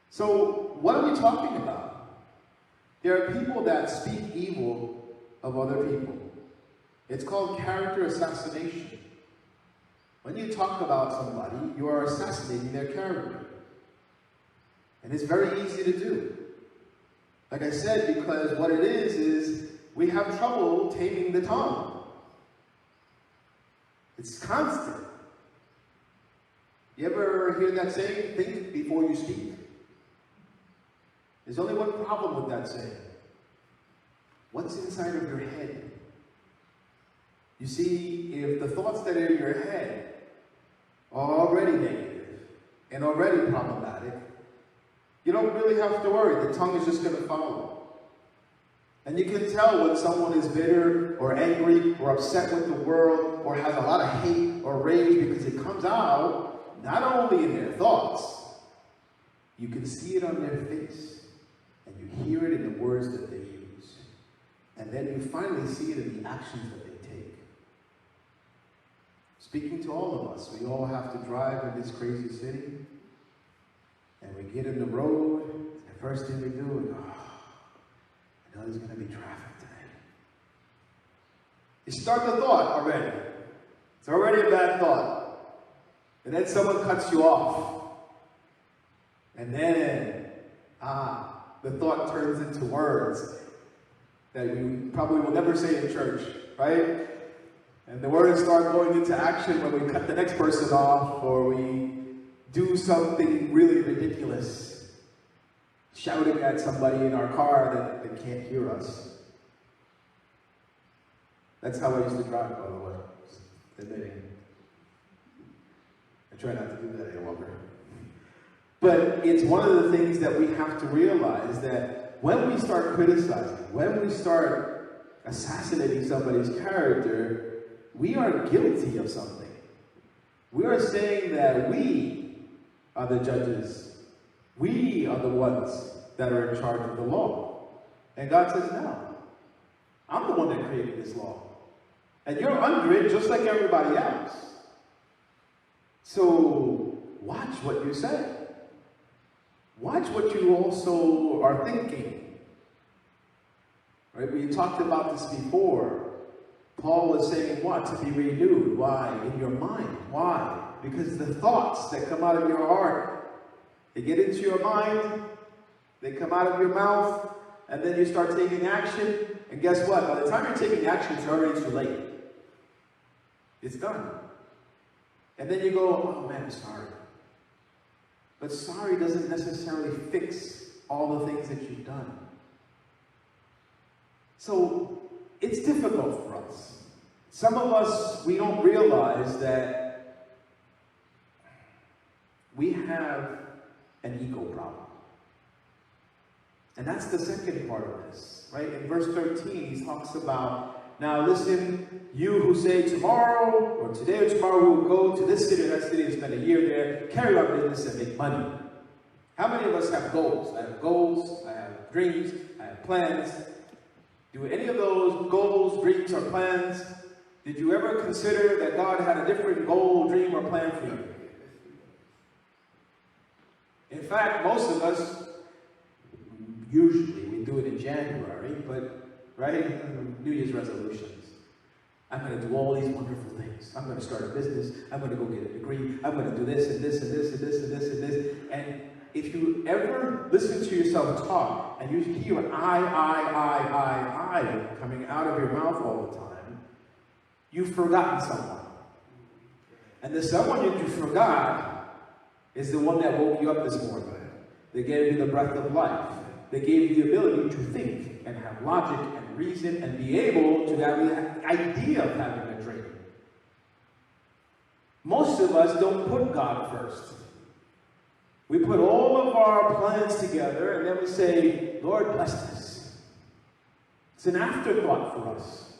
So what are we talking about? There are people that speak evil of other people. It's called character assassination. When you talk about somebody, you are assassinating their character. And it's very easy to do. Like I said, because what it is we have trouble taming the tongue. It's constant. You ever hear that saying, think before you speak? There's only one problem with that saying. What's inside of your head? You see, if the thoughts that are in your head are already negative and already problematic, you don't really have to worry. The tongue is just going to follow. And you can tell when someone is bitter or angry or upset with the world or has a lot of hate or rage, because it comes out not only in their thoughts, you can see it on their face and you hear it in the words that they use. And then you finally see it in the actions that they take. Speaking to all of us, we all have to drive in this crazy city. And we get in the road, and the first thing we do, we go, I know there's going to be traffic today. You start the thought already. It's already a bad thought. And then someone cuts you off. And then, the thought turns into words that we probably will never say in church, right? And the words start going into action when we cut the next person off, or we do something really ridiculous, shouting at somebody in our car that can't hear us. That's how I used to drive, by the way. Admitting. I try not to do that any longer. But it's one of the things that we have to realize, that when we start criticizing, when we start assassinating somebody's character, we are guilty of something. We are saying that we are the judges. We are the ones that are in charge of the law. And God says, no. I'm the one that created this law. And you're under it just like everybody else. So watch what you say. Watch what you also are thinking. Right? We talked about this before. Paul was saying what? To be renewed. Why? In your mind. Why? Because the thoughts that come out of your heart, they get into your mind, they come out of your mouth, and then you start taking action. And guess what? By the time you're taking action, it's already too late. It's done. And then you go, oh man, I'm sorry. But sorry doesn't necessarily fix all the things that you've done. So it's difficult for us. Some of us, we don't realize that we have an ego problem. And that's the second part of this, right? In verse 13, he talks about, now listen, you who say tomorrow or today or tomorrow we will go to this city or that city and spend a year there, carry our business and make money. How many of us have goals? I have goals, I have dreams, I have plans. Do any of those goals, dreams, or plans, did you ever consider that God had a different goal, dream, or plan for you? In fact, most of us, usually we do it in January, but right? New Year's resolutions. I'm going to do all these wonderful things. I'm going to start a business. I'm going to go get a degree. I'm going to do this and this and this and this and this and this. And if you ever listen to yourself talk and you hear I coming out of your mouth all the time, you've forgotten someone. And the someone that you forgot is the one that woke you up this morning. They gave you the breath of life. They gave you the ability to think and have logic and reason and be able to have the idea of having a dream. Most of us don't put God first. We put all of our plans together and then we say, Lord, bless this. It's an afterthought for us.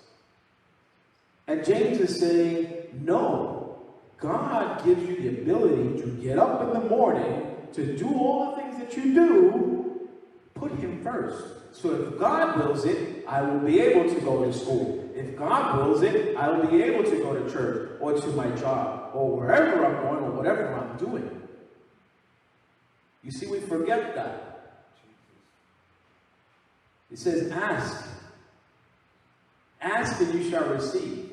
And James is saying, no, God gives you the ability to get up in the morning, to do all the things that you do. Put him first. So if God wills it, I will be able to go to school. If God wills it, I will be able to go to church or to my job or wherever I'm going or whatever I'm doing. You see, we forget that. It says, ask. Ask and you shall receive.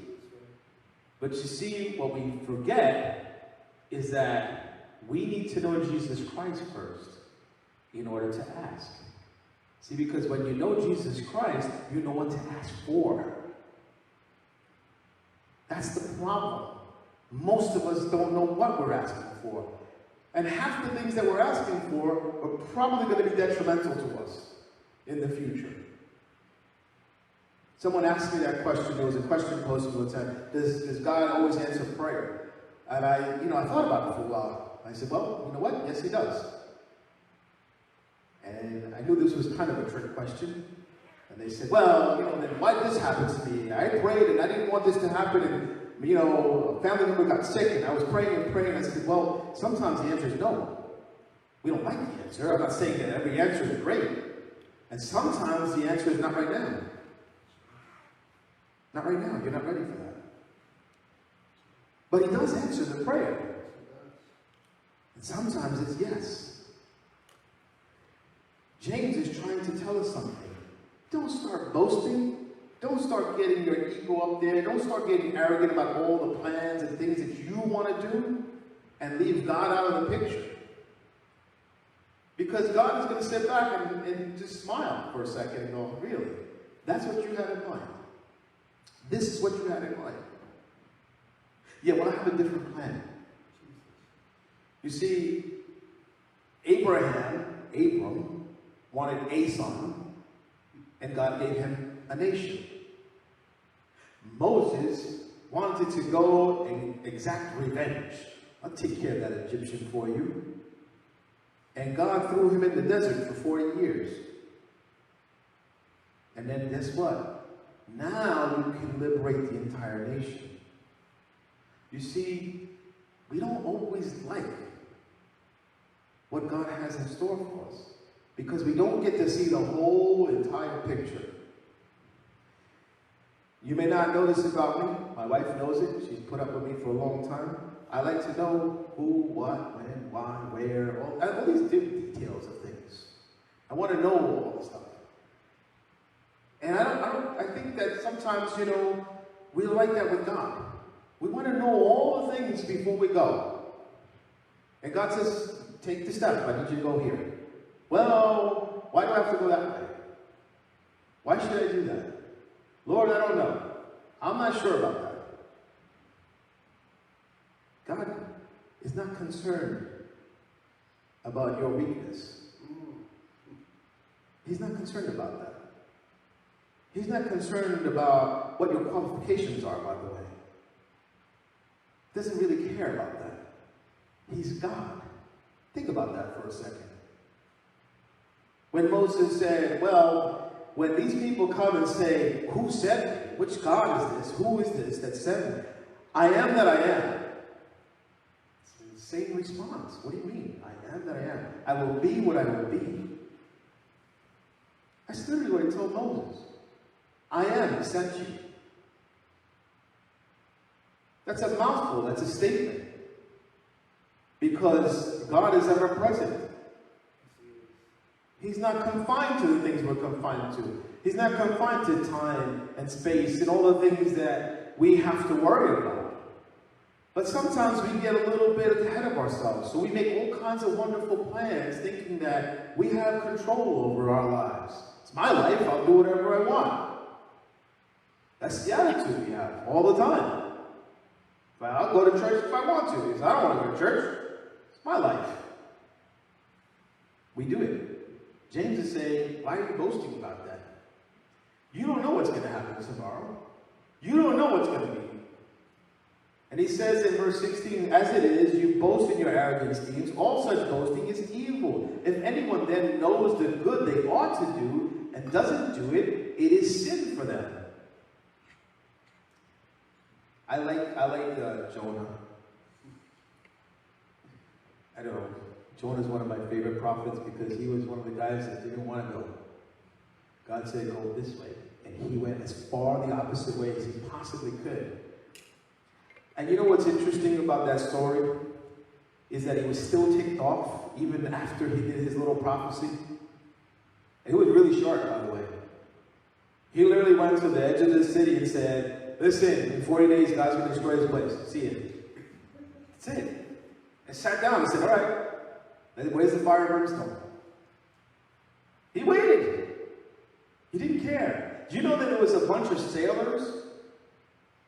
But you see, what we forget is that we need to know Jesus Christ first in order to ask. See, because when you know Jesus Christ, you know what to ask for. That's the problem. Most of us don't know what we're asking for. And half the things that we're asking for are probably going to be detrimental to us in the future. Someone asked me that question. There was a question posted one time. Does God always answer prayer? And I thought about it for a while. I said, well, you know what? Yes, he does. And I knew this was kind of a trick question. And they said, well, then why did this happen to me? I prayed and I didn't want this to happen. And, a family member got sick and I was praying and praying. And I said, well, sometimes the answer is no. We don't like the answer. I'm not saying that every answer is great. And sometimes the answer is not right now. Not right now. You're not ready for that. But he does answer the prayer. And sometimes it's yes. James is trying to tell us something. Don't start boasting. Don't start getting your ego up there. Don't start getting arrogant about all the plans and things that you want to do and leave God out of the picture. Because God is going to sit back and just smile for a second and go, really? That's what you had in mind? This is what you had in mind? Yeah, well, I have a different plan. You see, Abram, wanted a son, and God gave him a nation. Moses wanted to go and exact revenge. I'll take care of that Egyptian for you. And God threw him in the desert for 40 years. And then guess what? Now you can liberate the entire nation. You see, we don't always like what God has in store for us because we don't get to see the whole entire picture. You may not know this about me. My wife knows it. She's put up with me for a long time. I like to know who, what, when, why, where, all these details of things. I want to know all the stuff. And I think that sometimes, we like that with God. We want to know all the things before we go. And God says, take the step. I need you to go here. Well, why do I have to go that way? Why should I do that? Lord, I don't know. I'm not sure about that. God is not concerned about your weakness. He's not concerned about that. He's not concerned about what your qualifications are, by the way. He doesn't really care about that. He's God. Think about that for a second. When Moses said, well, when these people come and say, who sent me? Which God is this? Who is this that sent me? I am that I am. It's the same response. What do you mean? I am that I am. I will be what I will be. That's literally what he told Moses. I am sent you. That's a mouthful. That's a statement. Because God is ever present. He's not confined to the things we're confined to. He's not confined to time and space and all the things that we have to worry about. But sometimes we get a little bit ahead of ourselves. So we make all kinds of wonderful plans thinking that we have control over our lives. It's my life. I'll do whatever I want. That's the attitude we have all the time. But I'll go to church if I want to, because I don't want to go to church. It's my life. We do it. James is saying, why are you boasting about that? You don't know what's going to happen tomorrow. You don't know what's going to be. And he says in verse 16, as it is, you boast in your arrogant schemes. All such boasting is evil. If anyone then knows the good they ought to do and doesn't do it, it is sin for them. I like Jonah. I don't know. Jonah's one of my favorite prophets because he was one of the guys that didn't want to go. God said, go this way. And he went as far the opposite way as he possibly could. And you know what's interesting about that story? is that he was still ticked off even after he did his little prophecy. And it was really short, by the way. He literally went to the edge of the city and said, listen, in 40 days, God's going to destroy this place. See it. That's it. And sat down and said, all right, where's the fire and brimstone? He waited. He didn't care. Do you know that there was a bunch of sailors,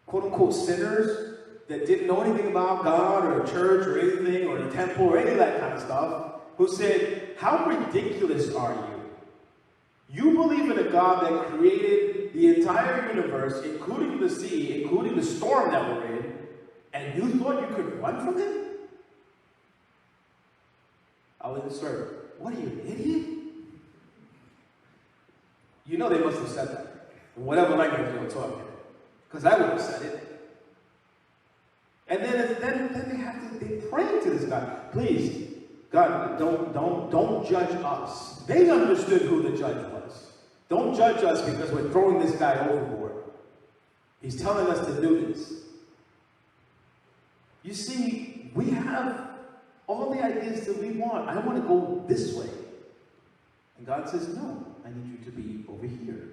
quote-unquote sinners, that didn't know anything about God or the church or anything or the temple or any of that kind of stuff, who said, how ridiculous are you? You believe in a God that created the entire universe, including the sea, including the storm that we're in, and you thought you could run from him? I was insert. What are you, an idiot? You know they must have said that. In whatever language they were talking. Because I would have said it. And then they pray to this God. Please, God, don't judge us. They understood who the judge was. Don't judge us because we're throwing this guy overboard. He's telling us to do this. You see, we have all the ideas that we want. I want to go this way. And God says, no, I need you to be over here.